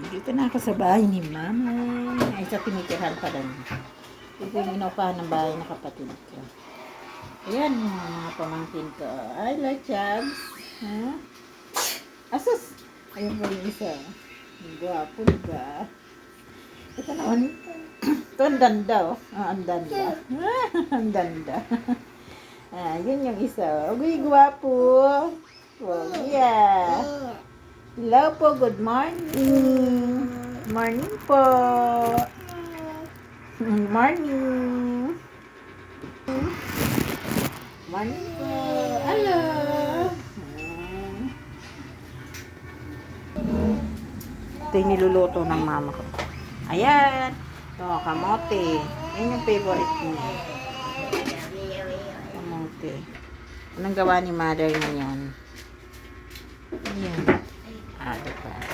Dito na ako sa bahay ni Mama. Ay, sa tinitirahan pa lang. Ito yung inupahan ng bahay ng kapatid ko. Ayan, mga pamangkin ko. I like Chabs. Ha? Asus! Ayun pa yung isa. Gwapo, diba? Ito naman. Ito, ang danda, oh. Ang danda. Ang danda. Yun yung isa. Uy, gwapo. Oh, yeah. Hello po, good morning. Morning po. Morning. Morning po. Hello. Ito yung niluluto ng mama ko. Ayan. Ito, kamote. Yan yung favorite niya. Kamote. Anong gawa ni mother ngayon? Ayan. Diba?